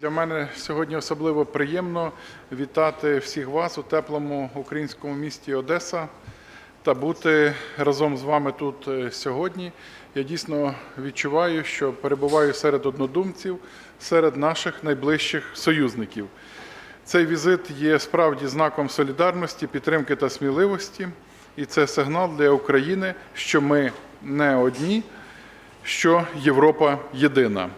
Для мене сьогодні особливо приємно вітати всіх вас у теплому українському місті Одеса та бути разом з вами тут сьогодні. Я дійсно відчуваю, що перебуваю серед однодумців, серед наших найближчих союзників. Цей візит є справді знаком солідарності, підтримки та сміливості. І це сигнал для України, що ми не одні, що Європа єдина.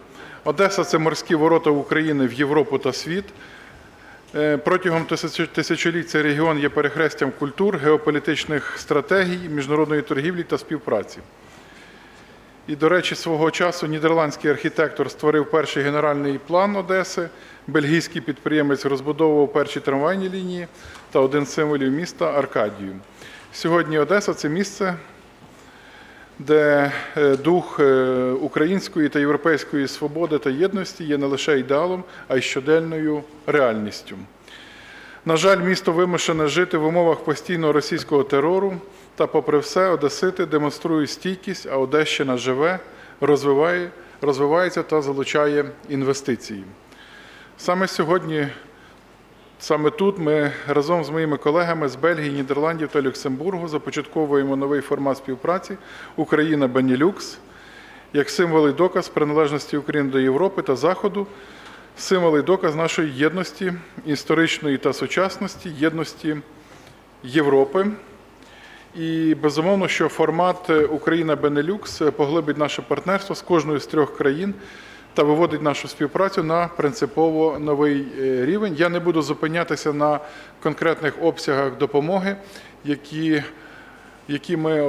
Одеса – це морські ворота України в Європу та світ. Протягом тисячоліть цей регіон є перехрестям культур, геополітичних стратегій, міжнародної торгівлі та співпраці. І, до речі, свого часу нідерландський архітектор створив перший генеральний план Одеси, бельгійський підприємець розбудовував перші трамвайні лінії та один з символів міста – Аркадію. Сьогодні Одеса – це місце, де дух української та європейської свободи та єдності є не лише ідеалом, а й щоденною реальністю. На жаль, місто вимушене жити в умовах постійного російського терору, та попри все одесити демонструють стійкість, а Одещина живе, розвивається та залучає інвестиції. Саме сьогодні, саме тут ми разом з моїми колегами з Бельгії, Нідерландів та Люксембургу започатковуємо новий формат співпраці «Україна Бенілюкс» як символ і доказ приналежності України до Європи та Заходу, символ і доказ нашої єдності, історичної та сучасності, єдності Європи. І, безумовно, що формат «Україна Бенілюкс» поглибить наше партнерство з кожною з трьох країн та виводить нашу співпрацю на принципово новий рівень. Я не буду зупинятися на конкретних обсягах допомоги, які ми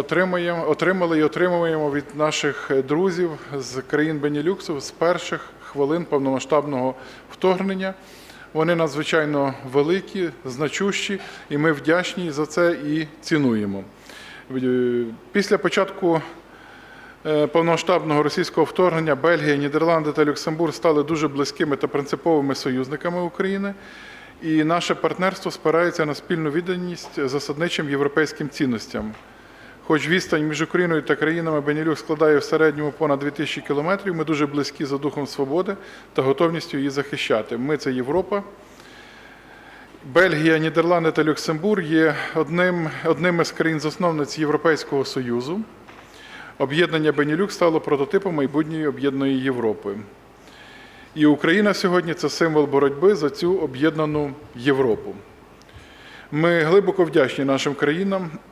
отримали і отримуємо від наших друзів з країн Бенілюксу з перших хвилин повномасштабного вторгнення. Вони надзвичайно великі, значущі, і ми вдячні за це і цінуємо. Після початку повномасштабного російського вторгнення Бельгія, Нідерланди та Люксембург стали дуже близькими та принциповими союзниками України, і наше партнерство спирається на спільну відданість засадничим європейським цінностям. Хоч відстань між Україною та країнами Бенілюкс складає в середньому понад 2000 кілометрів, ми дуже близькі за духом свободи та готовністю її захищати. Ми – це Європа. Бельгія, Нідерланди та Люксембург є одними з країн-засновниць Європейського Союзу. Об'єднання Бенілюкс стало прототипом майбутньої об'єднаної Європи. І Україна сьогодні – це символ боротьби за цю об'єднану Європу. Ми глибоко вдячні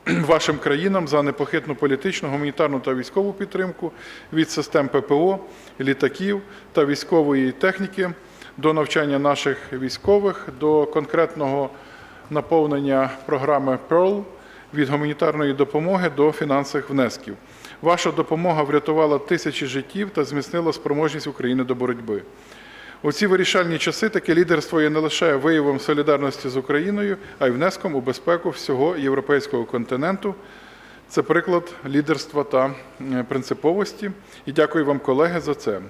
вашим країнам за непохитну політичну, гуманітарну та військову підтримку від систем ППО, літаків та військової техніки до навчання наших військових, до конкретного наповнення програми PEARL, від гуманітарної допомоги до фінансових внесків. Ваша допомога врятувала тисячі життів та зміцнила спроможність України до боротьби. У ці вирішальні часи таке лідерство є не лише виявом солідарності з Україною, а й внеском у безпеку всього європейського континенту. Це приклад лідерства та принциповості. І дякую вам, колеги, за це.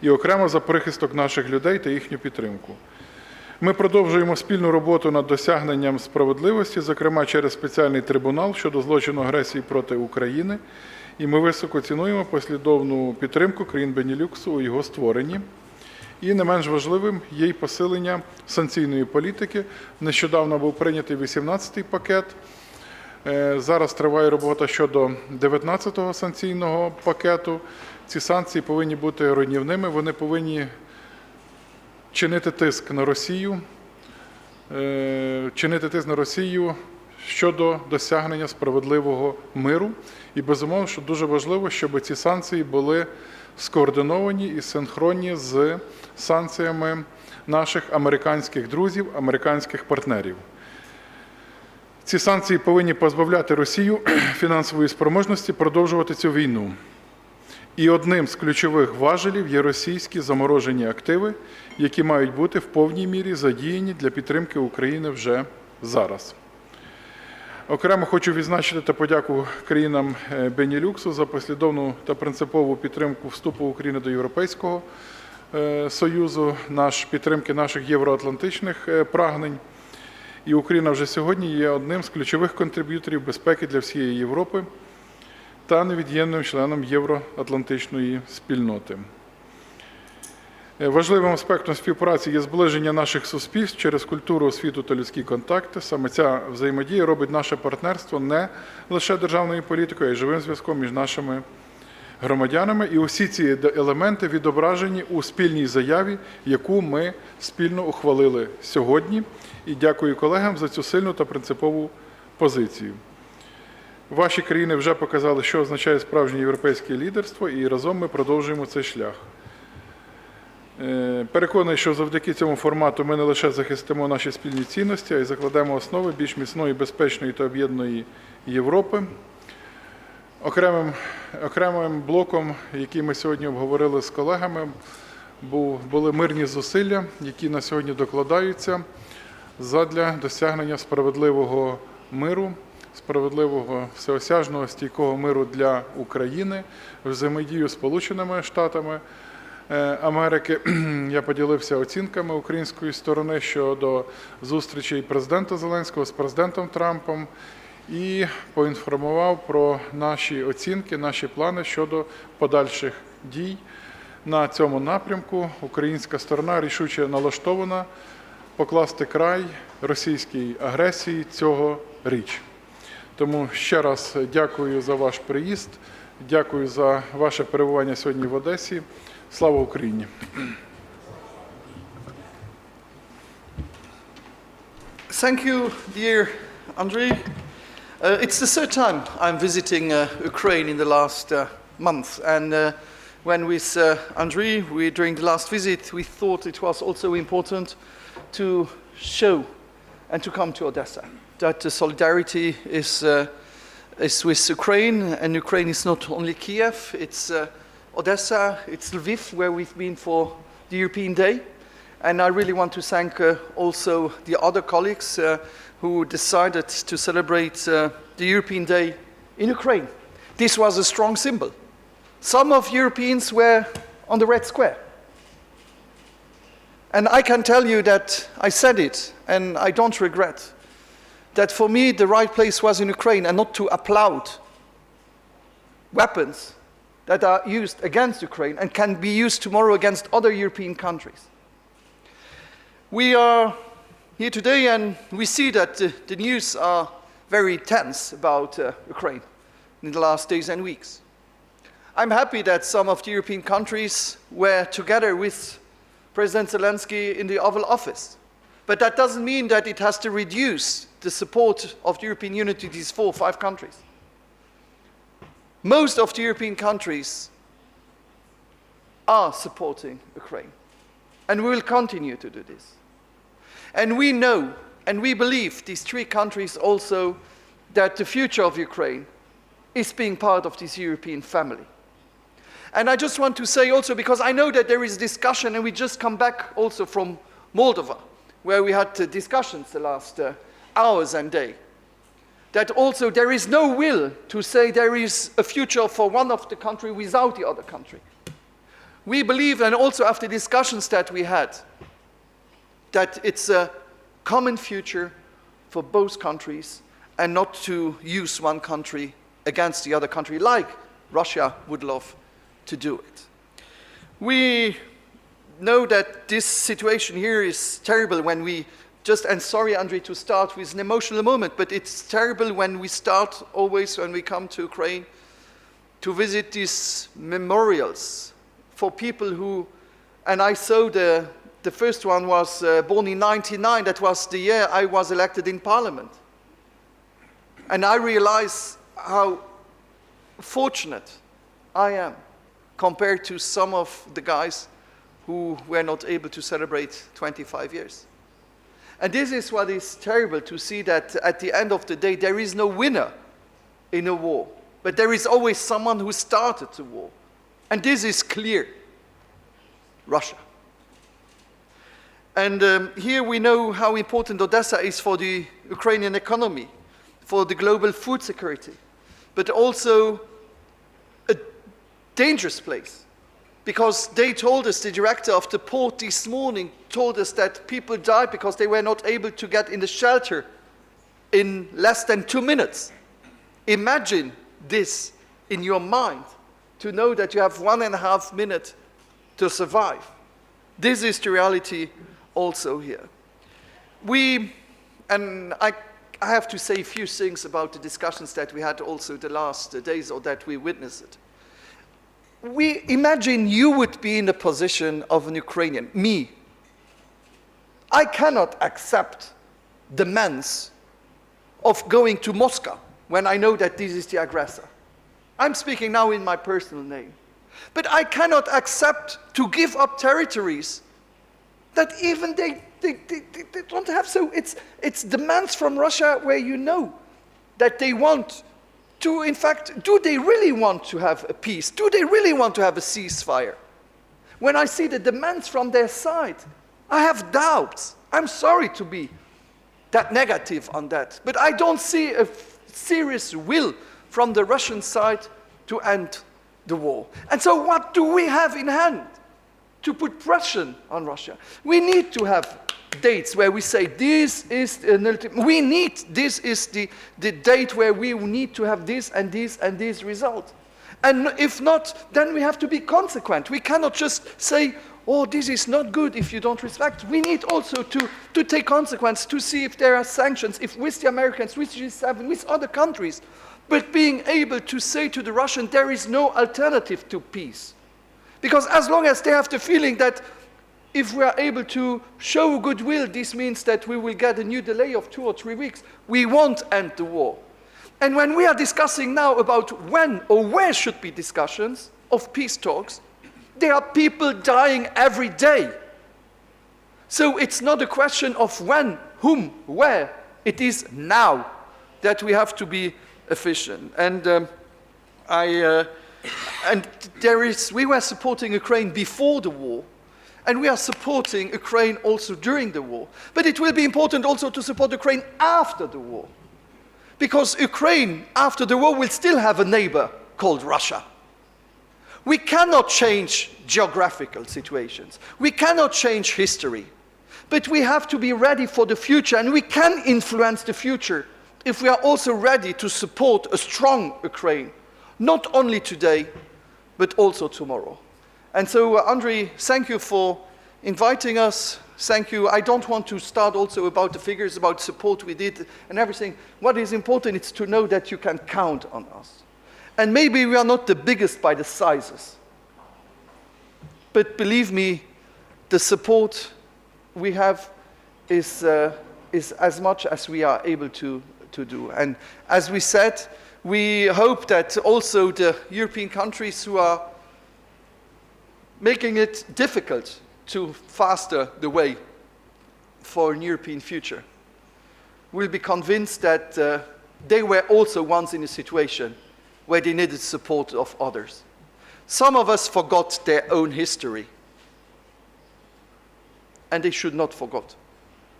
І окремо за прихисток наших людей та їхню підтримку. Ми продовжуємо спільну роботу над досягненням справедливості, зокрема через спеціальний трибунал щодо злочину агресії проти України. І ми високо цінуємо послідовну підтримку країн Бенілюксу у його створенні. І не менш важливим є й посилення санкційної політики. Нещодавно був прийнятий 18-й пакет. Зараз триває робота щодо 19-го санкційного пакету. Ці санкції повинні бути руйнівними, вони повинні чинити тиск на Росію щодо досягнення справедливого миру. І, безумовно, що дуже важливо, щоб ці санкції були скоординовані і синхронні з санкціями наших американських друзів, американських партнерів. Ці санкції повинні позбавляти Росію фінансової спроможності продовжувати цю війну. І одним з ключових важелів є російські заморожені активи, які мають бути в повній мірі задіяні для підтримки України вже зараз. Окремо хочу відзначити та подяку країнам Бенілюксу за послідовну та принципову підтримку вступу України до Європейського Союзу, підтримки наших євроатлантичних прагнень. І Україна вже сьогодні є одним з ключових контриб'юторів безпеки для всієї Європи та невід'ємним членом євроатлантичної спільноти. Важливим аспектом співпраці є зближення наших суспільств через культуру, освіту та людські контакти. Саме ця взаємодія робить наше партнерство не лише державною політикою, а й живим зв'язком між нашими громадянами. І усі ці елементи відображені у спільній заяві, яку ми спільно ухвалили сьогодні. І дякую колегам за цю сильну та принципову позицію. Ваші країни вже показали, що означає справжнє європейське лідерство, і разом ми продовжуємо цей шлях. Переконаний, що завдяки цьому формату ми не лише захистимо наші спільні цінності, а й закладемо основи більш міцної, безпечної та об'єднаної Європи. Окремим блоком, який ми сьогодні обговорили з колегами, були мирні зусилля, які на сьогодні докладаються задля досягнення справедливого миру, справедливого, всеосяжного, стійкого миру для України, взаємодію з Сполученими Штатами Америки. Я поділився оцінками української сторони щодо зустрічей президента Зеленського з президентом Трампом і поінформував про наші оцінки, наші плани щодо подальших дій на цьому напрямку. Українська сторона рішуче налаштована покласти край російській агресії цьогоріч. Тому ще раз дякую за ваш приїзд, дякую за ваше перебування сьогодні в Одесі. Слава Україні! Thank you, dear Andrei. It's the third time I'm visiting Ukraine in the last month, and when with Andrei, during the last visit, we thought it was also important to show and to come to Odessa, that the solidarity is with Ukraine, and Ukraine is not only Kiev, it's Odessa, it's Lviv, where we've been for the European Day. And I really want to thank also the other colleagues who decided to celebrate the European Day in Ukraine. This was a strong symbol. Some of Europeans were on the Red Square. And I can tell you that I said it, and I don't regret, that for me the right place was in Ukraine, and not to applaud weapons that are used against Ukraine and can be used tomorrow against other European countries. We are here today and we see that the news are very tense about Ukraine in the last days and weeks. I'm happy that some of the European countries were together with President Zelensky in the Oval Office. But that doesn't mean that it has to reduce the support of the European Union to these 4 or 5 countries. Most of the European countries are supporting Ukraine, and we will continue to do this. And we know, and we believe, these 3 countries also, that the future of Ukraine is being part of this European family. And I just want to say also, because I know that there is discussion, and we just come back also from Moldova, where we had discussions the last hours and days, that also there is no will to say there is a future for one of the country without the other country. We believe, and also after discussions that we had, that it's a common future for both countries and not to use one country against the other country like Russia would love to do it. We know that this situation here is terrible when we just, and sorry, Andrei, to start with an emotional moment, but it's terrible when we start always when we come to Ukraine to visit these memorials for people who, and I saw the first one was born in 1999, that was the year I was elected in Parliament. And I realize how fortunate I am compared to some of the guys who were not able to celebrate 25 years. And this is what is terrible, to see that at the end of the day there is no winner in a war, but there is always someone who started the war. And this is clear: Russia. And here we know how important Odessa is for the Ukrainian economy, for the global food security, but also a dangerous place. Because they told us, the director of the port this morning told us that people died because they were not able to get in the shelter in less than 2 minutes. Imagine this in your mind, to know that you have 1.5 minutes to survive. This is the reality also here. I have to say a few things about the discussions that we had also the last days, or that we witnessed. Imagine you would be in the position of an Ukrainian, me. I cannot accept demands of going to Moscow when I know that this is the aggressor. I'm speaking now in my personal name. But I cannot accept to give up territories that even they don't have. So it's demands from Russia where you know that they want to, in fact, do they really want to have a peace? Do they really want to have a ceasefire? When I see the demands from their side, I have doubts. I'm sorry to be that negative on that, but I don't see a serious will from the Russian side to end the war. And so what do we have in hand to put pressure on Russia? We need to have dates where we say this is this is the date where we need to have this and this and this result. And if not, then we have to be consequent. We cannot just say, oh, this is not good if you don't respect. We need also to take consequence, to see if there are sanctions, if with the Americans, with G7, with other countries, but being able to say to the Russians, there is no alternative to peace. Because as long as they have the feeling that if we are able to show goodwill, this means that we will get a new delay of 2 or 3 weeks, we won't end the war. And when we are discussing now about when or where should be discussions of peace talks, there are people dying every day. So it's not a question of when, whom, where. It is now that we have to be efficient. And we were supporting Ukraine before the war, and we are supporting Ukraine also during the war. But it will be important also to support Ukraine after the war. Because Ukraine, after the war, will still have a neighbor called Russia. We cannot change geographical situations. We cannot change history. But we have to be ready for the future, and we can influence the future if we are also ready to support a strong Ukraine, not only today, but also tomorrow. And so, Andriy, thank you for inviting us. Thank you. I don't want to start also about the figures, about support we did and everything. What is important is to know that you can count on us. And maybe we are not the biggest by the sizes. But believe me, the support we have is as much as we are able to do. And as we said, we hope that also the European countries who are making it difficult to faster the way for a European future will be convinced that they were also once in a situation where they needed support of others. Some of us forgot their own history, and they should not forget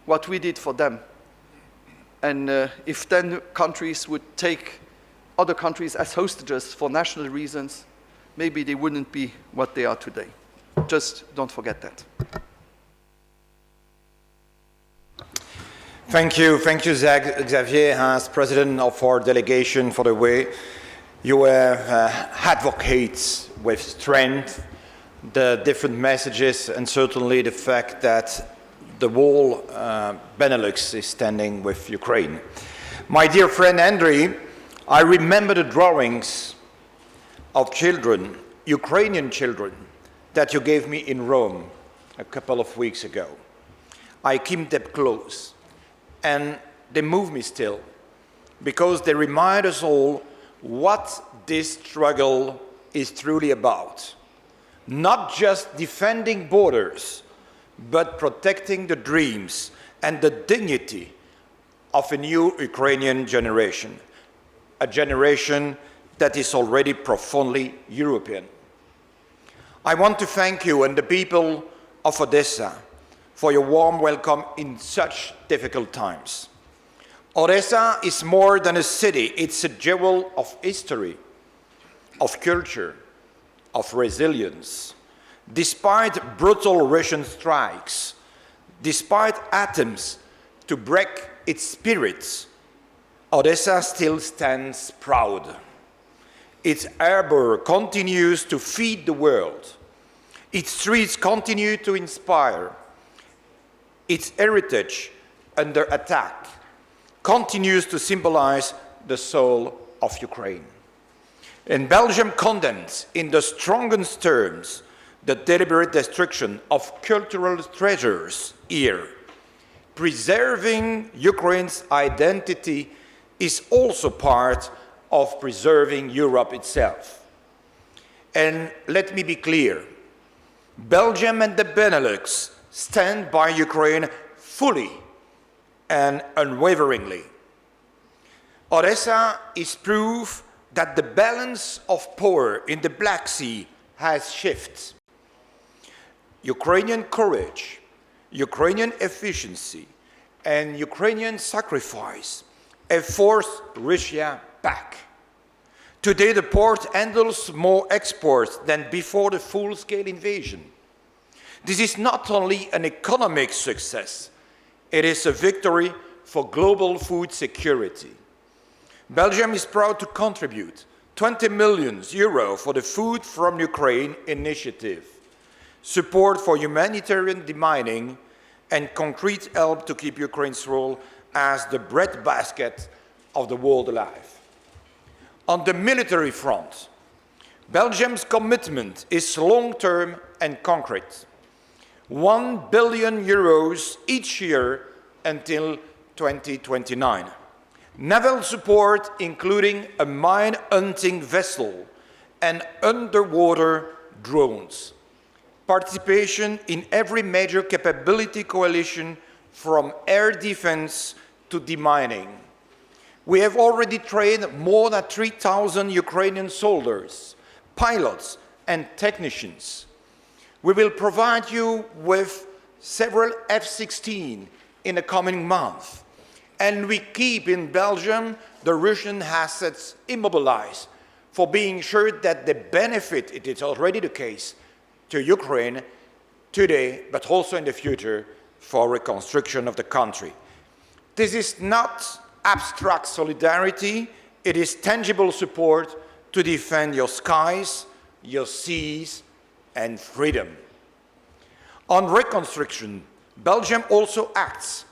what we did for them. And if then countries would take other countries as hostages for national reasons, maybe they wouldn't be what they are today. Just don't forget that. Thank you, Xavier, as president of our delegation, for the way you advocate with strength the different messages, and certainly the fact that the whole Benelux is standing with Ukraine. My dear friend Andriy, I remember the drawings of children, Ukrainian children, that you gave me in Rome a couple of weeks ago. I keep them close, and they move me still, because they remind us all what this struggle is truly about. Not just defending borders, but protecting the dreams and the dignity of a new Ukrainian generation, a generation that is already profoundly European. I want to thank you and the people of Odessa for your warm welcome in such difficult times. Odessa is more than a city, it's a jewel of history, of culture, of resilience. Despite brutal Russian strikes, despite attempts to break its spirits, Odessa still stands proud. Its harbor continues to feed the world. Its streets continue to inspire. Its heritage under attack continues to symbolize the soul of Ukraine. And Belgium condemns in the strongest terms the deliberate destruction of cultural treasures here. Preserving Ukraine's identity is also part of preserving Europe itself. And let me be clear, Belgium and the Benelux stand by Ukraine fully and unwaveringly. Odessa is proof that the balance of power in the Black Sea has shifted. Ukrainian courage, Ukrainian efficiency, and Ukrainian sacrifice have forced Russia back. Today, the port handles more exports than before the full-scale invasion. This is not only an economic success, it is a victory for global food security. Belgium is proud to contribute 20 million euro for the Food from Ukraine initiative, support for humanitarian demining, and concrete help to keep Ukraine's role as the breadbasket of the world alive. On the military front, Belgium's commitment is long-term and concrete. 1 billion euros each year until 2029. Naval support, including a mine-hunting vessel and underwater drones. Participation in every major capability coalition from air defense to demining. We have already trained more than 3,000 Ukrainian soldiers, pilots, and technicians. We will provide you with several F-16 in the coming month. And we keep in Belgium the Russian assets immobilized for being sure that they benefit, it is already the case, to Ukraine today, but also in the future for reconstruction of the country. This is not abstract solidarity, it is tangible support to defend your skies, your seas, and freedom. On reconstruction, Belgium also acts.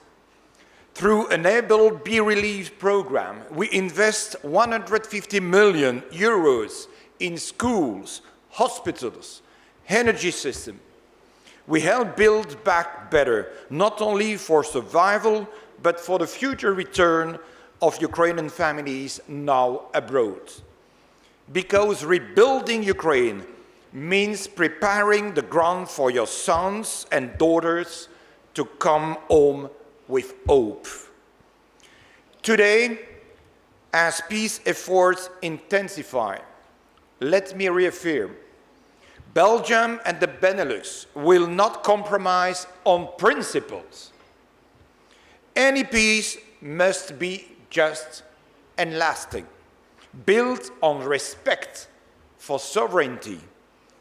Through Enable Be Relief program, we invest 150 million euros in schools, hospitals, energy system. We help build back better, not only for survival, but for the future return of Ukrainian families now abroad. Because rebuilding Ukraine means preparing the ground for your sons and daughters to come home with hope. Today, as peace efforts intensify, let me reaffirm, Belgium and the Benelux will not compromise on principles. Any peace must be just and lasting, built on respect for sovereignty,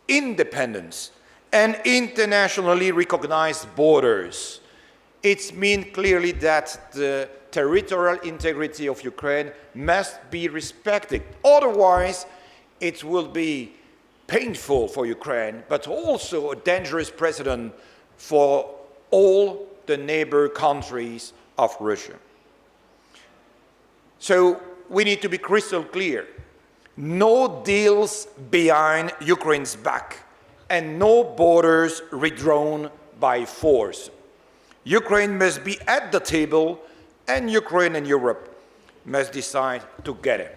independence, and internationally recognized borders. It means clearly that the territorial integrity of Ukraine must be respected. Otherwise, it will be painful for Ukraine, but also a dangerous precedent for all the neighbor countries of Russia. So we need to be crystal clear. No deals behind Ukraine's back and no borders redrawn by force. Ukraine must be at the table and Ukraine and Europe must decide together.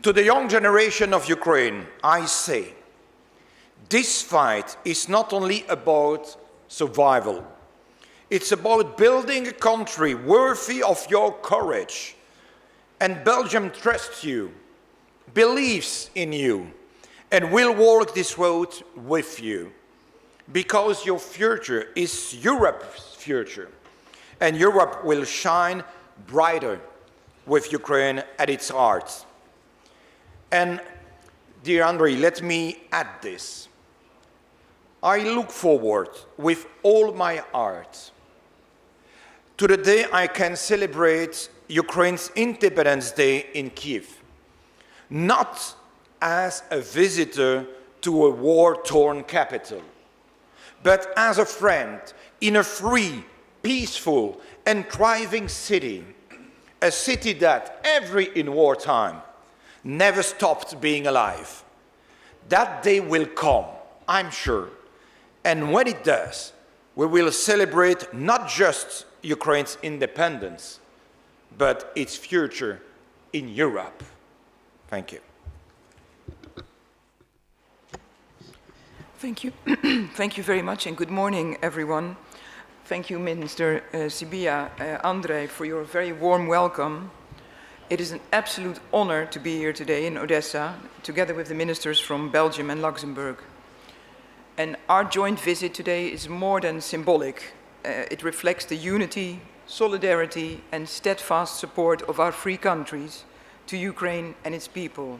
To the young generation of Ukraine, I say, this fight is not only about survival. It's about building a country worthy of your courage. And Belgium trusts you, believes in you, and will walk this road with you. Because your future is Europe's future. And Europe will shine brighter with Ukraine at its heart. And, dear Andrei, let me add this. I look forward with all my heart to the day I can celebrate Ukraine's Independence Day in Kyiv, not as a visitor to a war-torn capital, but as a friend in a free, peaceful, and thriving city, a city that, in wartime, never stopped being alive. That day will come, I'm sure, and when it does, we will celebrate not just Ukraine's independence, but its future in Europe. Thank you. Thank you. Thank you very much, and good morning, everyone. Thank you, Minister Sibia, Andrei, for your very warm welcome. It is an absolute honor to be here today in Odessa, together with the ministers from Belgium and Luxembourg. And our joint visit today is more than symbolic. It reflects the unity, solidarity, and steadfast support of our three countries to Ukraine and its people.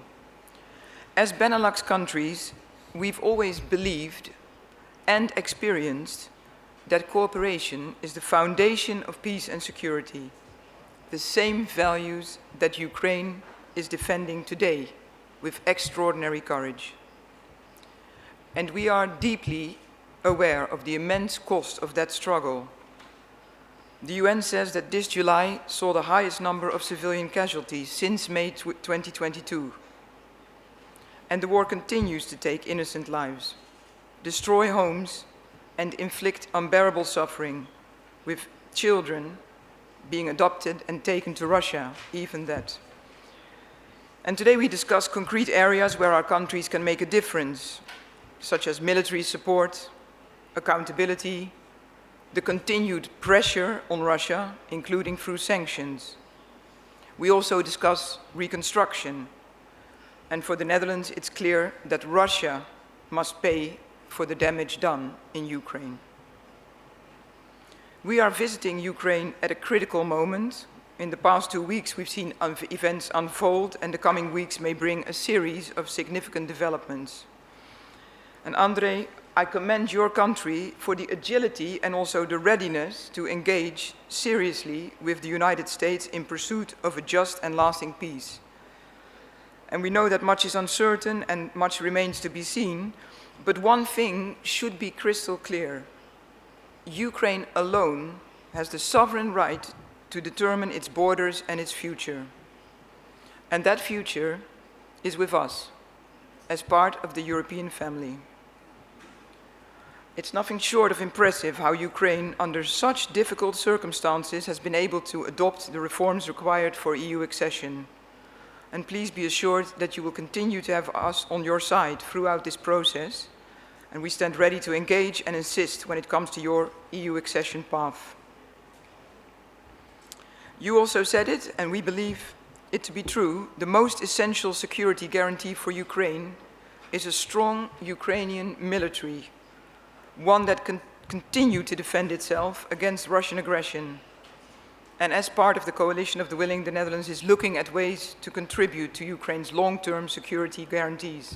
As Benelux countries, we've always believed and experienced that cooperation is the foundation of peace and security, the same values that Ukraine is defending today with extraordinary courage. And we are deeply aware of the immense cost of that struggle. The UN says that this July saw the highest number of civilian casualties since May 2022. And the war continues to take innocent lives, destroy homes, and inflict unbearable suffering, with children being adopted and taken to Russia, even that. And today we discuss concrete areas where our countries can make a difference, such as military support, accountability, the continued pressure on Russia, including through sanctions. We also discuss reconstruction. And for the Netherlands, it's clear that Russia must pay for the damage done in Ukraine. We are visiting Ukraine at a critical moment. In the past 2 weeks, we've seen events unfold, and the coming weeks may bring a series of significant developments. And Andrei, I commend your country for the agility and also the readiness to engage seriously with the United States in pursuit of a just and lasting peace. And we know that much is uncertain and much remains to be seen, but one thing should be crystal clear. Ukraine alone has the sovereign right to determine its borders and its future. And that future is with us, as part of the European family. It's nothing short of impressive how Ukraine, under such difficult circumstances, has been able to adopt the reforms required for EU accession. And please be assured that you will continue to have us on your side throughout this process, and we stand ready to engage and assist when it comes to your EU accession path. You also said it, and we believe it to be true, the most essential security guarantee for Ukraine is a strong Ukrainian military, one that can continue to defend itself against Russian aggression. And as part of the coalition of the willing, the Netherlands is looking at ways to contribute to Ukraine's long-term security guarantees,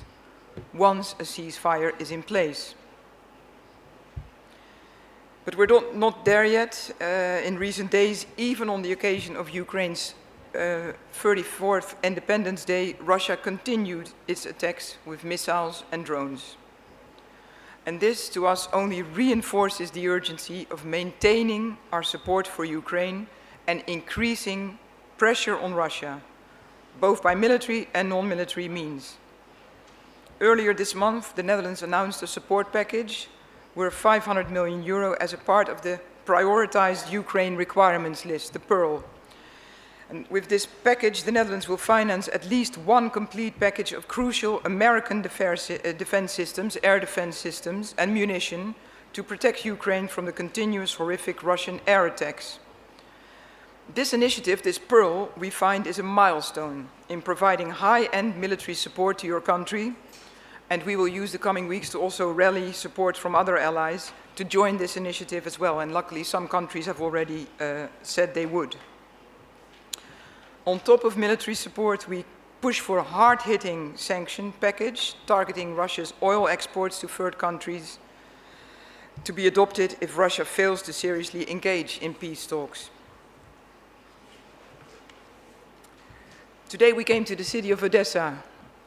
once a ceasefire is in place. But we're not there yet. In recent days, even on the occasion of Ukraine's 34th Independence Day, Russia continued its attacks with missiles and drones. And this, to us, only reinforces the urgency of maintaining our support for Ukraine and increasing pressure on Russia, both by military and non-military means. Earlier this month, the Netherlands announced a support package worth €500 million as a part of the prioritized Ukraine requirements list, the PEARL. And with this package, the Netherlands will finance at least one complete package of crucial American defense systems, air defense systems, and munition to protect Ukraine from the continuous horrific Russian air attacks. This initiative, this PEARL, we find is a milestone in providing high-end military support to your country, and we will use the coming weeks to also rally support from other allies to join this initiative as well, and luckily some countries have already said they would. On top of military support, we push for a hard-hitting sanction package targeting Russia's oil exports to third countries to be adopted if Russia fails to seriously engage in peace talks. Today we came to the city of Odessa,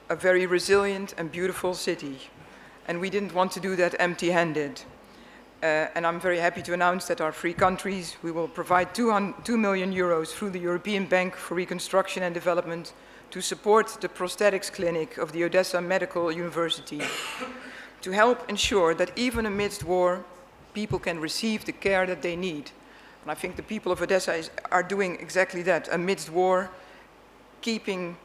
a very resilient and beautiful city. and we didn't want to do that empty-handed. And I'm very happy to announce that our three countries, we will provide 2 million euros through the European Bank for Reconstruction and Development to support the prosthetics clinic of the Odessa Medical University, to help ensure that even amidst war, people can receive the care that they need. And I think the people of Odessa are doing exactly that, amidst war, keeping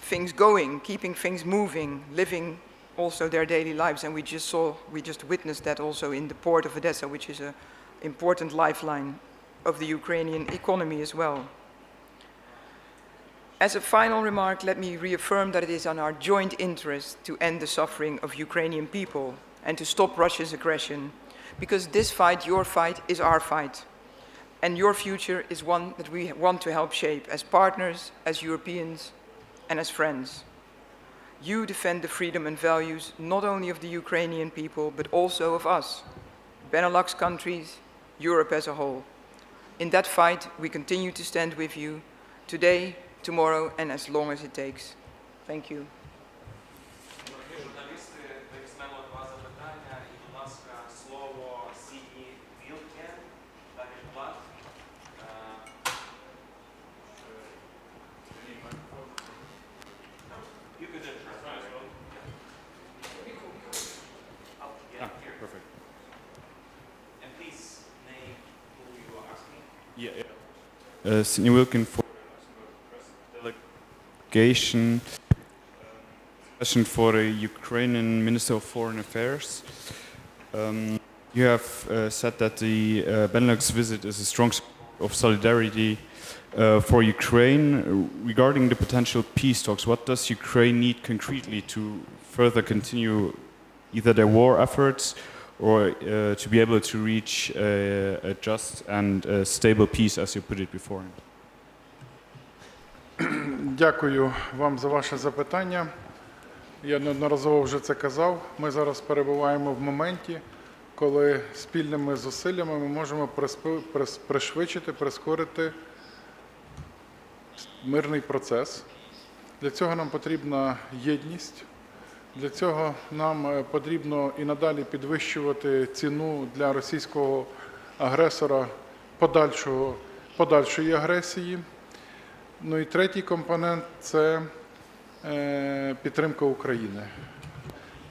things going, keeping things moving, living also their daily lives. And we just witnessed that also in the port of Odessa, which is an important lifeline of the Ukrainian economy as well. As a final remark, let me reaffirm that it is in our joint interest to end the suffering of Ukrainian people and to stop Russia's aggression, because this fight, your fight, is our fight. And your future is one that we want to help shape as partners, as Europeans, and as friends. You defend the freedom and values not only of the Ukrainian people, but also of us, Benelux countries, Europe as a whole. In that fight, we continue to stand with you today, tomorrow, and as long as it takes. Thank you. Журналісти, візьмемо два запитання, і, будь ласка, слово Сіні Вілкен, далі Влад. You could interrupt as well. Oh, yeah, here. Perfect. And please name who you are asking. Yeah. Sidney Wilkin for delegation. Question for the Ukrainian Minister of Foreign Affairs. You have said that the Benelux visit is a strong sign of solidarity for Ukraine. Regarding the potential peace talks, what does Ukraine need concretely to further continue either their war efforts or to be able to reach a just and stable peace, as you put it before? Дякую вам за ваше запитання. Я неодноразово вже це казав. Ми зараз перебуваємо в моменті, коли спільними зусиллями ми можемо пришвидшити, прискорити мирний процес. Для цього нам потрібна єдність. Для цього нам потрібно і надалі підвищувати ціну для російського агресора подальшої агресії. Ну і третій компонент – це підтримка України.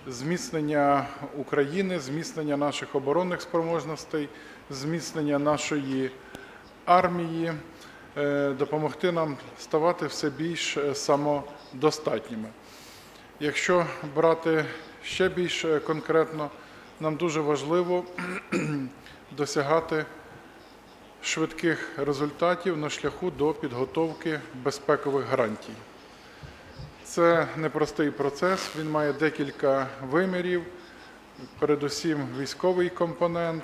Зміцнення України, зміцнення наших оборонних спроможностей, зміцнення нашої армії, допомогти нам ставати все більш самодостатніми. Якщо брати ще більш конкретно, нам дуже важливо досягати швидких результатів на шляху до підготовки безпекових гарантій. Це непростий процес, він має декілька вимірів, передусім військовий компонент,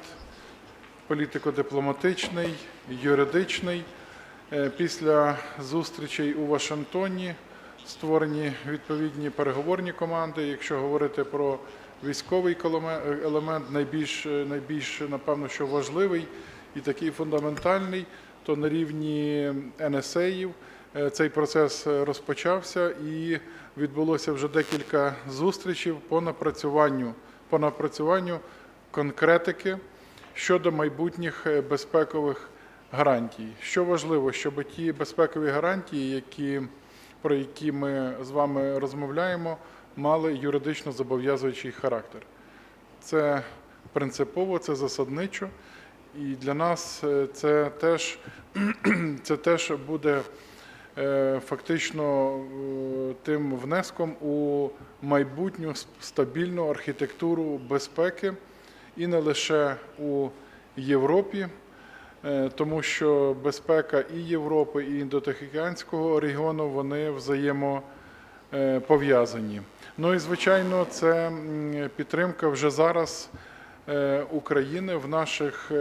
політико-дипломатичний, юридичний. Після зустрічей у Вашингтоні створені відповідні переговорні команди. Якщо говорити про військовий елемент, найбільш, напевно, що важливий і такий фундаментальний, то на рівні НСА цей процес розпочався і відбулося вже декілька зустрічей по напрацюванню конкретики щодо майбутніх безпекових гарантій. Що важливо, щоб ті безпекові гарантії, про які ми з вами розмовляємо, мали юридично зобов'язуючий характер. Це принципово, це засадничо, і для нас це теж буде фактично тим внеском у майбутню стабільну архітектуру безпеки і не лише у Європі, тому що безпека і Європи, і Індотихоокеанського регіону, вони взаємопов'язані. Ну і, звичайно, це підтримка вже зараз України в наших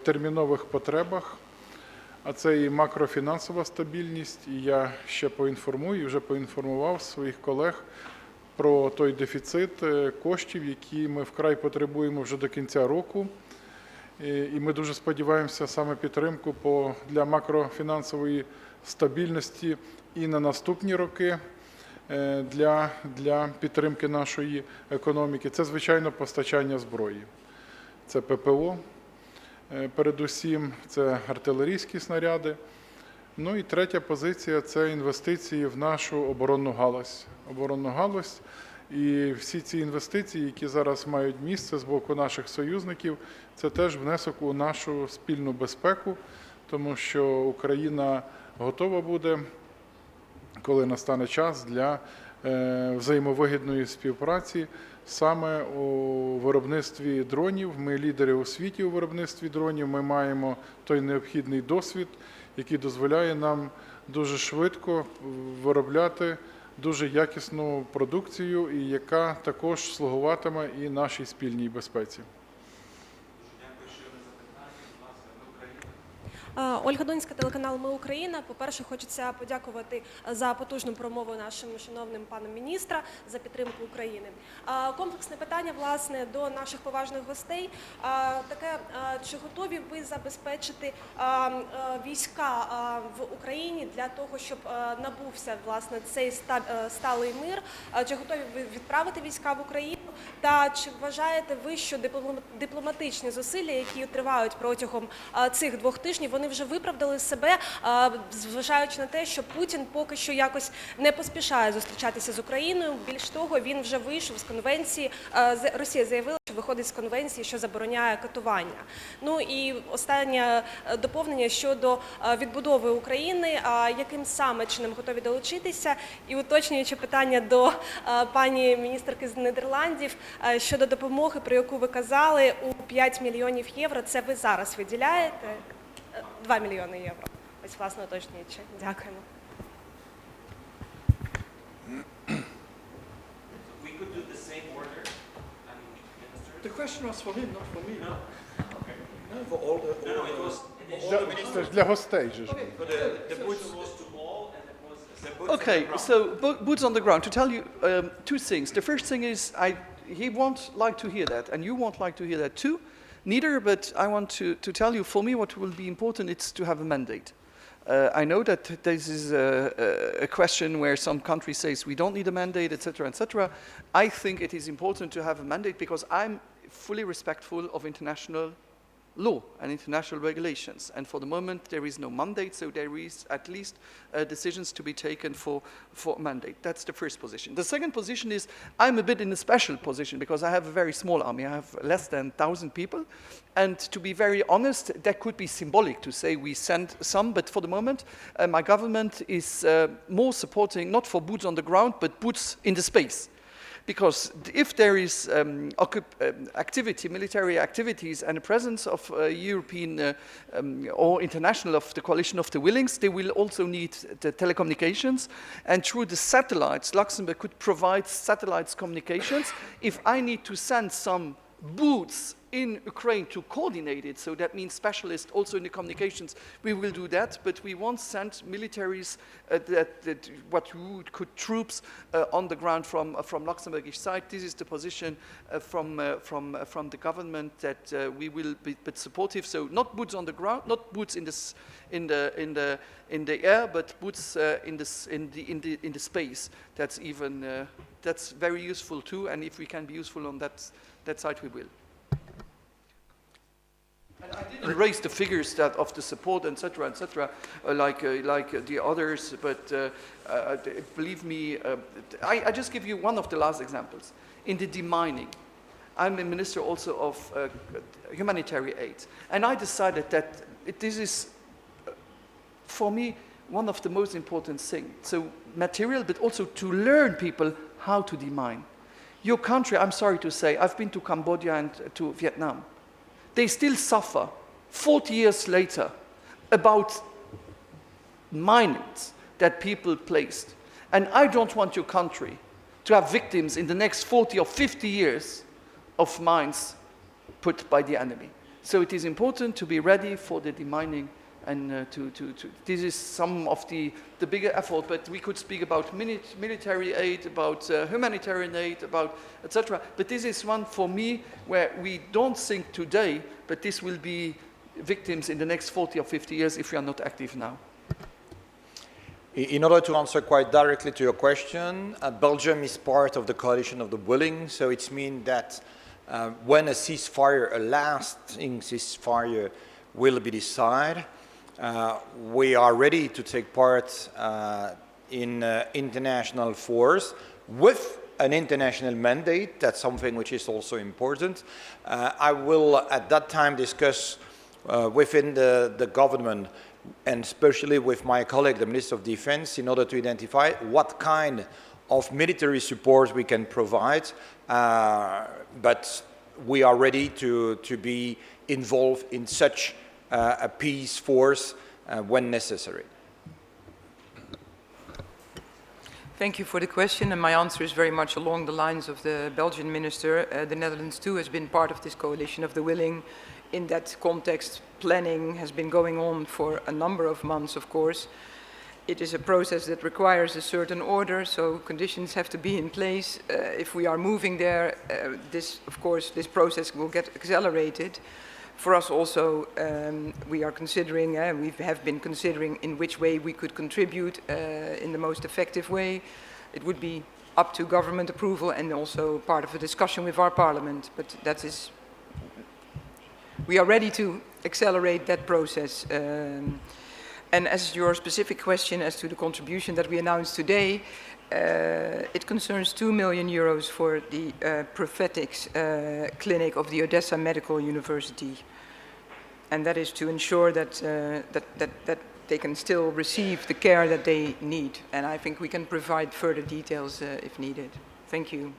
термінових потребах, а це і макрофінансова стабільність, і я ще поінформую, і вже поінформував своїх колег про той дефіцит коштів, які ми вкрай потребуємо вже до кінця року. І ми дуже сподіваємося саме підтримку для макрофінансової стабільності і на наступні роки. для підтримки нашої економіки. Це, звичайно, постачання зброї. Це ППО, передусім, це артилерійські снаряди. Ну і третя позиція – це інвестиції в нашу оборонну галузь. І всі ці інвестиції, які зараз мають місце з боку наших союзників, це теж внесок у нашу спільну безпеку, тому що Україна готова буде, коли настане час, для взаємовигідної співпраці саме у виробництві дронів. Ми лідери у світі у виробництві дронів, ми маємо той необхідний досвід, який дозволяє нам дуже швидко виробляти дуже якісну продукцію, і яка також слугуватиме і нашій спільній безпеці. Ольга Донська, телеканал «Ми Україна». По-перше, хочеться подякувати за потужну промову нашим шановним паном міністра за підтримку України. Комплексне питання, власне, до наших поважних гостей. Таке, чи готові ви забезпечити війська в Україні для того, щоб набувся, власне, цей сталий мир? Чи готові ви відправити війська в Україну? Та чи вважаєте ви, що дипломатичні зусилля, які тривають протягом цих 2 тижнів, вони вже виправдали себе, зважаючи на те, що Путін поки що якось не поспішає зустрічатися з Україною. Більш того, він вже вийшов з конвенції, Росія заявила, що виходить з конвенції, що забороняє катування. Ну і останнє доповнення щодо відбудови України, яким саме чином готові долучитися? І уточнюючи питання до пані міністерки з Нідерландів щодо допомоги, про яку ви казали, у 5 мільйонів євро, це ви зараз виділяєте? 2 мільйони євро. Ось, власне, уточнюючи. Дякуємо. We could do the same order. I mean, Minister. The question was for him, not for me. No. Okay. No, for all the, No, it was Це ж для гостей же ж. the boots was to all, and it was the boots. Okay, so boots on the ground. To tell you 2 things. The first thing is he won't like to hear that, and you won't like to hear that too. Neither, but I want to tell you, for me, what will be important is to have a mandate. I know that this is a question where some countries say we don't need a mandate, etc., etc. I think it is important to have a mandate because I'm fully respectful of international law and international regulations. And for the moment, there is no mandate, so there is at least decisions to be taken for mandate. That's the first position. The second position is I'm a bit in a special position because I have a very small army. I have less than 1,000 people. And to be very honest, that could be symbolic to say we send some, but for the moment, my government is more supporting, not for boots on the ground, but boots in the space. Because if there is activity, military activities, and a presence of European or international of the coalition of the willings, they will also need the telecommunications. And through the satellites, Luxembourg could provide satellites communications. If I need to send some boots in Ukraine to coordinate it, so that means specialists also in the communications, we will do that, but we won't send militaries, could troops on the ground from Luxembourgish side. This is the position from the government that we will be but supportive. So not boots on the ground, not boots in the air, but boots in the space. That's even that's very useful too. And if we can be useful on that side, we will. I didn't raise the figures that of the support, etc., like the others. But believe me, I just give you one of the last examples. In the demining, I'm a minister also of humanitarian aid, and I decided that this is, for me, one of the most important things. So material, but also to learn people how to demine. Your country, I'm sorry to say, I've been to Cambodia and to Vietnam. They still suffer 40 years later about mines that people placed. And I don't want your country to have victims in the next 40 or 50 years of mines put by the enemy. So it is important to be ready for the demining and this is some of the bigger effort, but we could speak about military aid, about humanitarian aid, about etc. But this is one for me where we don't think today, but this will be victims in the next 40 or 50 years if we are not active now. In order to answer quite directly to your question, Belgium is part of the coalition of the willing, so it means that when a ceasefire, a lasting ceasefire, will be decided, we are ready to take part in international force with an international mandate. That's something which is also important. I will at that time discuss within the government, and especially with my colleague, the Minister of Defense, in order to identify what kind of military support we can provide. But we are ready to be involved in such a peace force when necessary. Thank you for the question, and my answer is very much along the lines of the Belgian minister. The Netherlands too has been part of this coalition of the willing. In that context, planning has been going on for a number of months, of course. It is a process that requires a certain order, so conditions have to be in place. If we are moving there, this process will get accelerated. For us also, we are considering, we have been considering in which way we could contribute in the most effective way. It would be up to government approval and also part of a discussion with our parliament, but that is, we are ready to accelerate that process. And as your specific question as to the contribution that we announced today, it concerns 2 million euros for the prophetics clinic of the Odessa Medical University. And that is to ensure that, that they can still receive the care that they need. And I think we can provide further details if needed. Thank you.